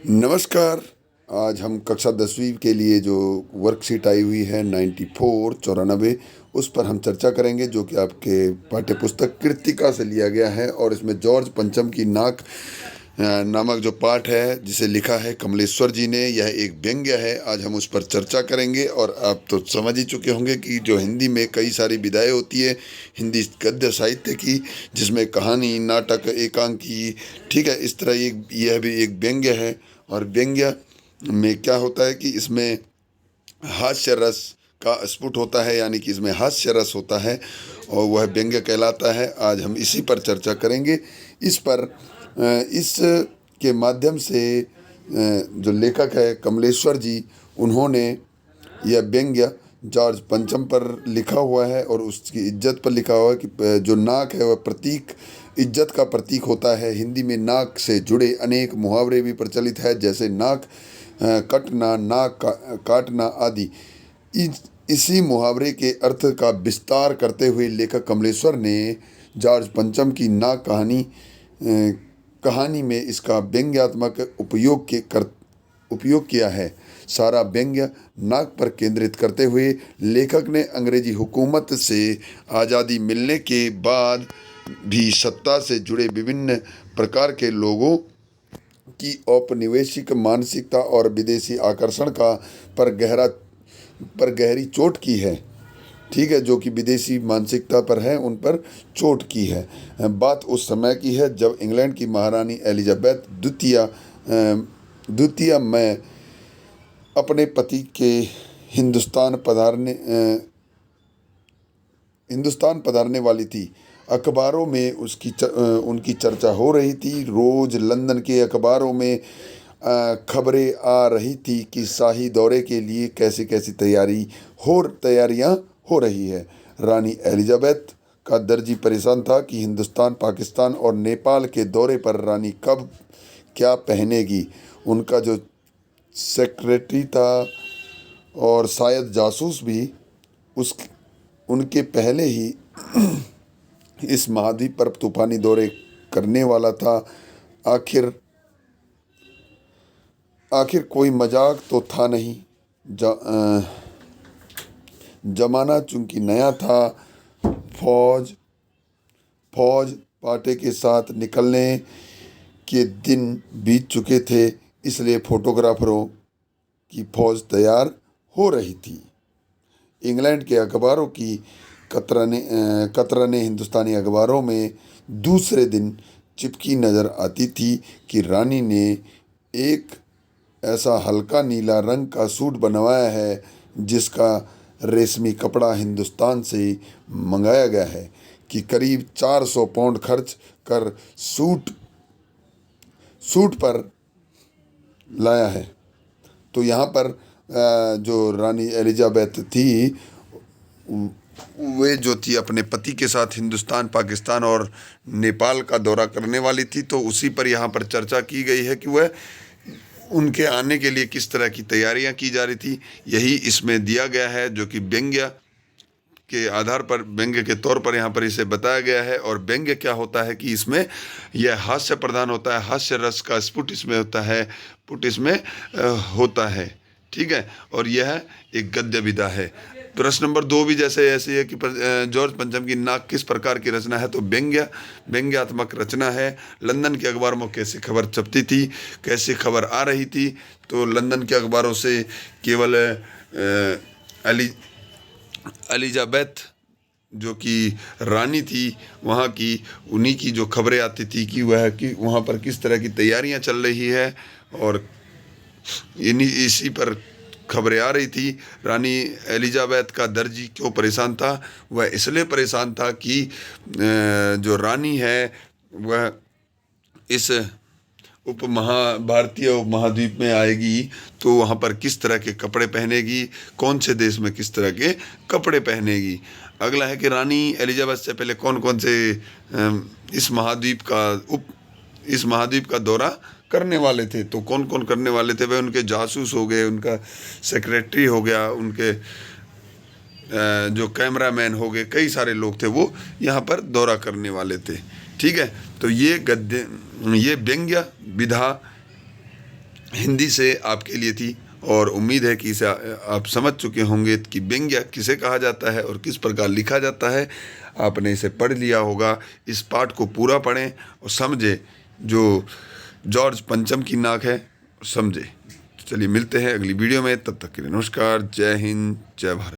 नमस्कार। आज हम कक्षा 10वीं के लिए जो वर्कशीट आई हुई है 94 उस पर हम चर्चा करेंगे, जो कि आपके पाठ्यपुस्तक कृत्तिका से लिया गया है। और इसमें जॉर्ज पंचम की नाक नामक जो पाठ है, जिसे लिखा है कमलेश्वर जी ने, यह एक व्यंग्य है। आज हम उस पर चर्चा करेंगे। और आप तो समझ ही चुके होंगे कि जो हिंदी में कई सारी विधाएं होती है हिंदी गद्य साहित्य की, जिसमें कहानी, नाटक, एकांकी, ठीक है, इस तरह यह भी एक व्यंग्य है। और व्यंग्य में क्या होता है कि इसमें हास्य रस का स्फुट होता है, यानी कि इसमें हास्य रस होता है और वह व्यंग्य कहलाता है। आज हम इसी पर चर्चा करेंगे। इस पर इस के माध्यम से जो लेखक है कमलेश्वर जी, उन्होंने यह व्यंग्य जॉर्ज पंचम पर लिखा हुआ है और उसकी इज्जत पर लिखा हुआ है कि जो नाक है वह प्रतीक, इज्जत का प्रतीक होता है। हिंदी में नाक से जुड़े अनेक मुहावरे भी प्रचलित है, जैसे नाक कटना, नाक काटना आदि। इसी मुहावरे के अर्थ का विस्तार करते हुए लेखक कमलेश्वर ने जॉर्ज पंचम की नाक कहानी में इसका व्यंग्यात्मक उपयोग किया है। सारा व्यंग्य नाक पर केंद्रित करते हुए लेखक ने अंग्रेजी हुकूमत से आज़ादी मिलने के बाद भी सत्ता से जुड़े विभिन्न प्रकार के लोगों की औपनिवेशिक मानसिकता और विदेशी आकर्षण पर गहरी चोट की है। ठीक है, जो कि विदेशी मानसिकता पर है, उन पर चोट की है। बात उस समय की है जब इंग्लैंड की महारानी एलिजाबेथ द्वितीय में अपने पति के हिंदुस्तान पधारने वाली थी। अखबारों में उनकी चर्चा हो रही थी। रोज़ लंदन के अखबारों में खबरें आ रही थी कि शाही दौरे के लिए कैसी कैसी तैयारियां हो रही है। रानी एलिजाबेथ का दर्जी परेशान था कि हिंदुस्तान, पाकिस्तान और नेपाल के दौरे पर रानी कब क्या पहनेगी। उनका जो सेक्रेटरी था और शायद जासूस भी उनके पहले ही इस महाद्वीप पर तूफानी दौरे करने वाला था। आखिर कोई मजाक तो था नहीं। जमाना चूंकि नया था, फौज पाटे के साथ निकलने के दिन बीत चुके थे, इसलिए फोटोग्राफरों की फौज तैयार हो रही थी। इंग्लैंड के अखबारों की कतरने हिंदुस्तानी अखबारों में दूसरे दिन चिपकी नज़र आती थी कि रानी ने एक ऐसा हल्का नीला रंग का सूट बनवाया है जिसका रेशमी कपड़ा हिंदुस्तान से मंगाया गया है, कि करीब 400 पाउंड खर्च कर सूट पर लाया है। तो यहाँ पर जो रानी एलिजाबेथ थी, वे जो थी अपने पति के साथ हिंदुस्तान, पाकिस्तान और नेपाल का दौरा करने वाली थी। तो उसी पर यहाँ पर चर्चा की गई है कि वह उनके आने के लिए किस तरह की तैयारियां की जा रही थी। यही इसमें दिया गया है, जो कि व्यंग्य के आधार पर, व्यंग्य के तौर पर यहाँ पर इसे बताया गया है। और व्यंग्य क्या होता है कि इसमें यह हास्य प्रधान होता है, हास्य रस का स्फुट इसमें होता है, पुट इसमें होता है। ठीक है, और यह एक गद्य विधा है। प्रश्न नंबर 2 भी जैसे ऐसे है कि जॉर्ज पंचम की नाक किस प्रकार की रचना है, तो व्यंग्यात्मक रचना है। लंदन के अखबारों में कैसे खबर छपती थी, कैसे खबर आ रही थी, तो लंदन के अखबारों से केवल एलिजाबेथ जो कि रानी थी वहाँ की, उन्हीं की जो खबरें आती थी कि वहाँ पर किस तरह की तैयारियां चल रही है, और इसी पर खबरें आ रही थी। रानी एलिजाबेथ का दर्जी क्यों परेशान था? वह इसलिए परेशान था कि जो रानी है वह इस भारतीय उपमहाद्वीप में आएगी, तो वहाँ पर किस तरह के कपड़े पहनेगी, कौन से देश में किस तरह के कपड़े पहनेगी। अगला है कि रानी एलिजाबेथ से पहले कौन कौन से इस महाद्वीप का दौरा करने वाले थे। तो कौन कौन करने वाले थे? वह उनके जासूस हो गए, उनका सेक्रेटरी हो गया, उनके जो कैमरामैन हो गए, कई सारे लोग थे वो यहाँ पर दौरा करने वाले थे। ठीक है, तो ये व्यंग्य विधा हिंदी से आपके लिए थी और उम्मीद है कि इसे आप समझ चुके होंगे कि व्यंग्य किसे कहा जाता है और किस प्रकार लिखा जाता है। आपने इसे पढ़ लिया होगा। इस पाठ को पूरा पढ़ें और समझें, जो जॉर्ज पंचम की नाक है समझे। चलिए मिलते हैं अगली वीडियो में, तब तक के लिए नमस्कार। जय हिंद, जय भारत।